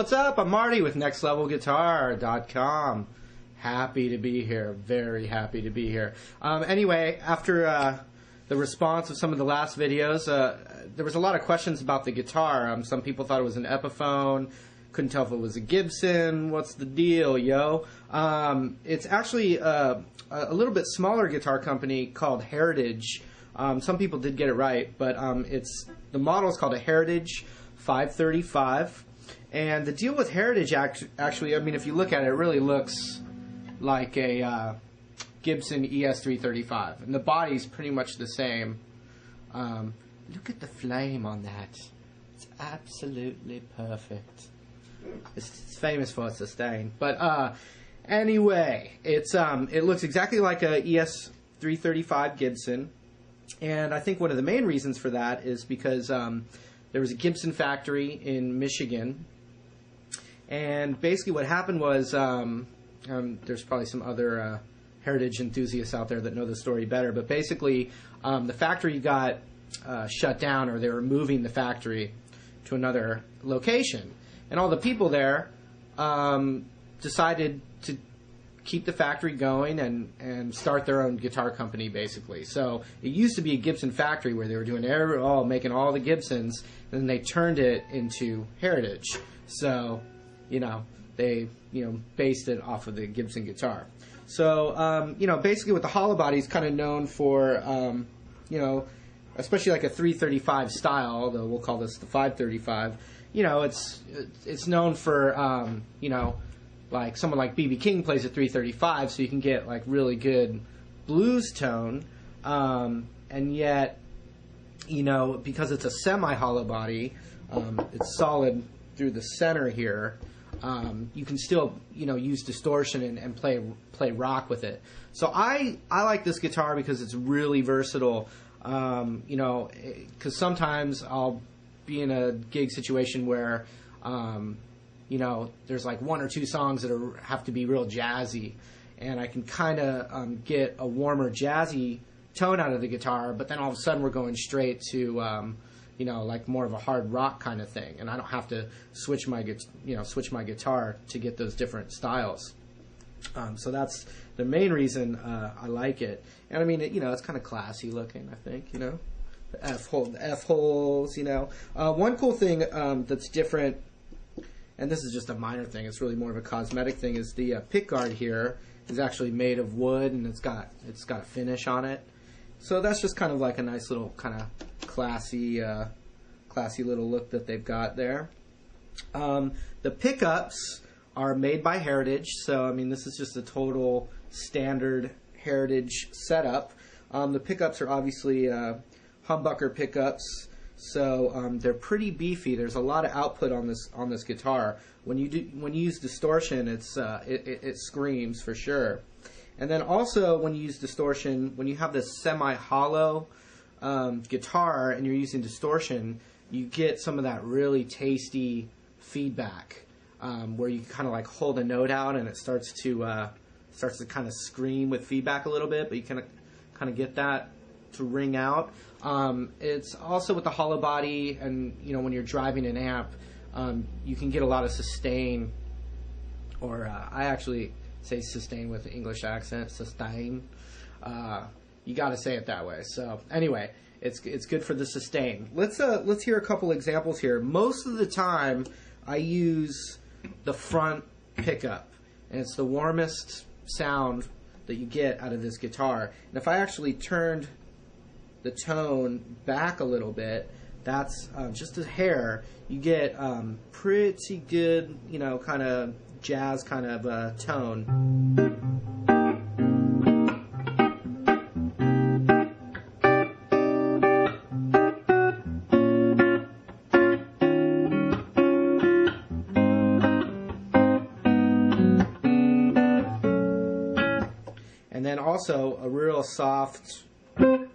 What's up? I'm Marty with NextLevelGuitar.com. Happy to be here. Very happy to be here. Anyway, after the response of some of the last videos, there was a lot of questions about the guitar. Some people thought it was an Epiphone. Couldn't tell if it was a Gibson. What's the deal, yo? It's actually a little bit smaller guitar company called Heritage. Some people did get it right, but the model is called a Heritage 535. And the deal with Heritage, actually, I mean, if you look at it, it really looks like a Gibson ES 335. And the body's pretty much the same. Look at the flame on that. It's absolutely perfect. It's famous for its sustain. But anyway, it looks exactly like a ES 335 Gibson. And I think one of the main reasons for that is because there was a Gibson factory in Michigan. And basically what happened was, there's probably some other Heritage enthusiasts out there that know the story better, but basically the factory got shut down, or they were moving the factory to another location. And all the people there decided to keep the factory going and start their own guitar company, basically. So it used to be a Gibson factory where they were doing making all the Gibsons, and then they turned it into Heritage. So, they, based it off of the Gibson guitar. So, basically what the hollowbody is kind of known for, especially like a 335 style, although we'll call this the 535, it's known for, like someone like B.B. King plays a 335, so you can get like really good blues tone, and yet, because it's a semi-hollow body, it's solid through the center here. You can still, use distortion and play rock with it. So I like this guitar because it's really versatile. Because sometimes I'll be in a gig situation where, there's like one or two songs that have to be real jazzy, and I can kind of get a warmer jazzy tone out of the guitar, but then all of a sudden we're going straight to like more of a hard rock kind of thing, and I don't have to switch my guitar to get those different styles. So that's the main reason I like it. And I mean, it's kind of classy looking, I think, the F holes, One cool thing that's different, and this is just a minor thing, it's really more of a cosmetic thing, is the pick guard here is actually made of wood, and it's got a finish on it. So that's just kind of like a nice little kind of classy little look that they've got there. The pickups are made by Heritage, so I mean this is just a total standard Heritage setup. The pickups are obviously humbucker pickups, so they're pretty beefy. There's a lot of output on this guitar. When you use distortion, it screams for sure. And then also when you use distortion, when you have this semi-hollow guitar and you're using distortion, you get some of that really tasty feedback where you kind of like hold a note out and it starts to kind of scream with feedback a little bit, but you can kind of get that to ring out. It's also with the hollow body, and when you're driving an amp, you can get a lot of sustain, or I actually say sustain with an English accent, sustain. You got to say it that way. So anyway, it's good for the sustain. Let's hear a couple examples here. Most of the time, I use the front pickup, and it's the warmest sound that you get out of this guitar. And if I actually turned the tone back a little bit, that's just a hair, you get pretty good, kind of jazz kind of tone. And then also a real soft kind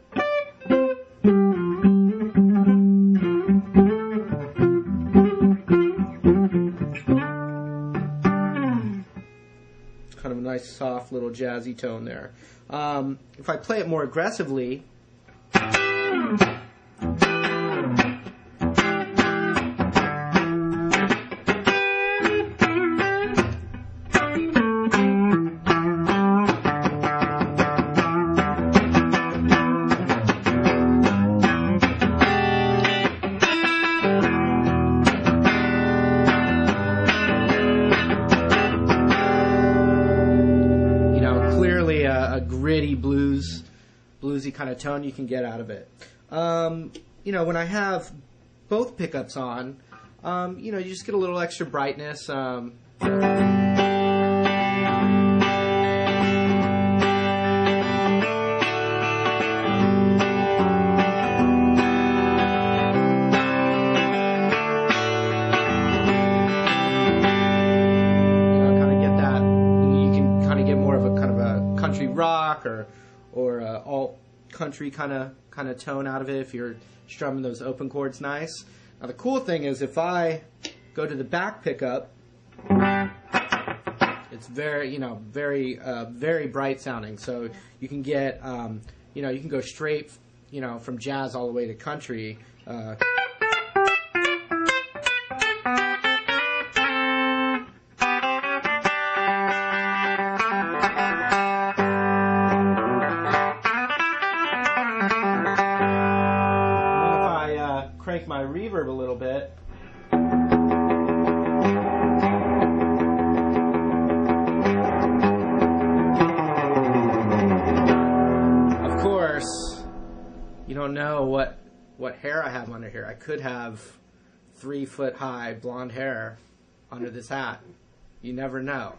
of a nice soft little jazzy tone there. If I play it more aggressively, bluesy kind of tone you can get out of it. You know, when I have both pickups on, you know, you just get a little extra brightness. Rock or alt country kind of tone out of it if you're strumming those open chords nice. Now the cool thing is if I go to the back pickup, it's very, you know, very bright sounding. So you can get, you know, you can go straight, you know, from jazz all the way to country. Crank my reverb a little bit. Of course, you don't know what hair I have under here. I could have 3-foot high blonde hair under this hat. You never know.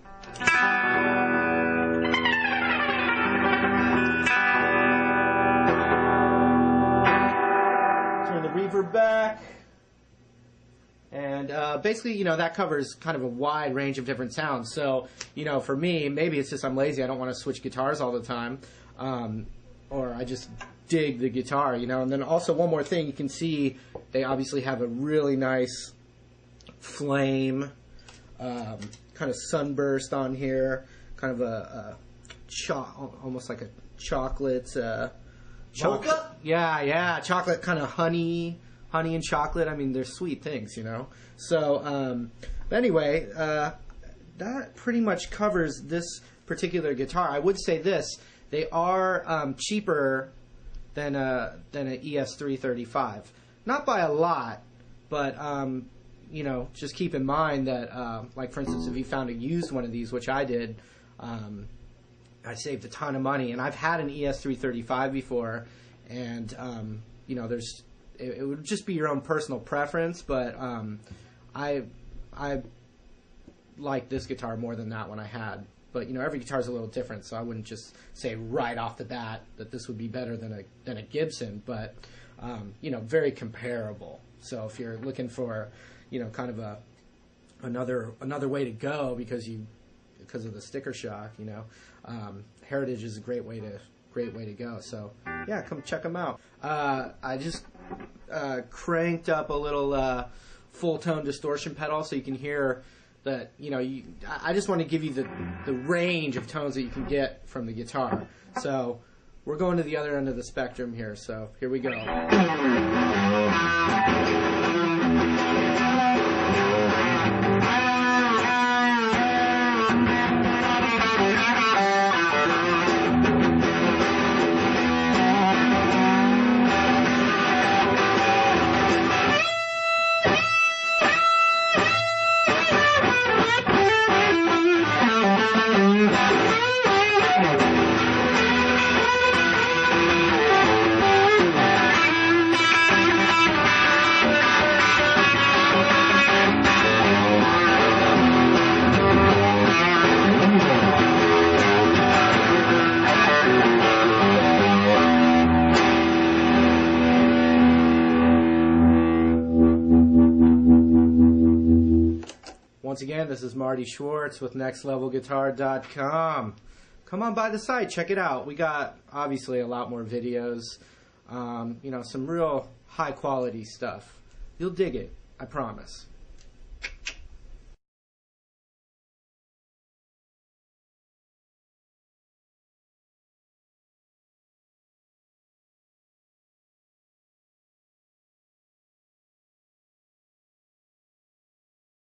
Reverb back, and basically, you know, that covers kind of a wide range of different sounds. So, you know, for me, maybe it's just I'm lazy. I don't want to switch guitars all the time, or I just dig the guitar, you know. And then also one more thing, you can see they obviously have a really nice flame, kind of sunburst on here, kind of almost like a chocolate. Chocolate? Yeah, chocolate, kind of honey and chocolate. I mean, they're sweet things, you know. So, anyway, that pretty much covers this particular guitar. I would say this: they are cheaper than an ES335, not by a lot, but you know, just keep in mind that, like for instance, if you found a used one of these, which I did. I saved a ton of money, and I've had an ES335 before, and you know, it would just be your own personal preference, but I like this guitar more than that one I had. But you know, every guitar is a little different, so I wouldn't just say right off the bat that this would be better than a Gibson, but you know, very comparable. So if you're looking for, you know, kind of another way to go because of the sticker shock, you know, Heritage is a great way to go. So yeah, come check them out. I just cranked up a little full tone distortion pedal so you can hear that, you know, I just want to give you the range of tones that you can get from the guitar. So we're going to the other end of the spectrum here. So here we go. Once again, this is Marty Schwartz with NextLevelGuitar.com. Come on by the site, check it out. We got, obviously, a lot more videos. You know, some real high-quality stuff. You'll dig it, I promise.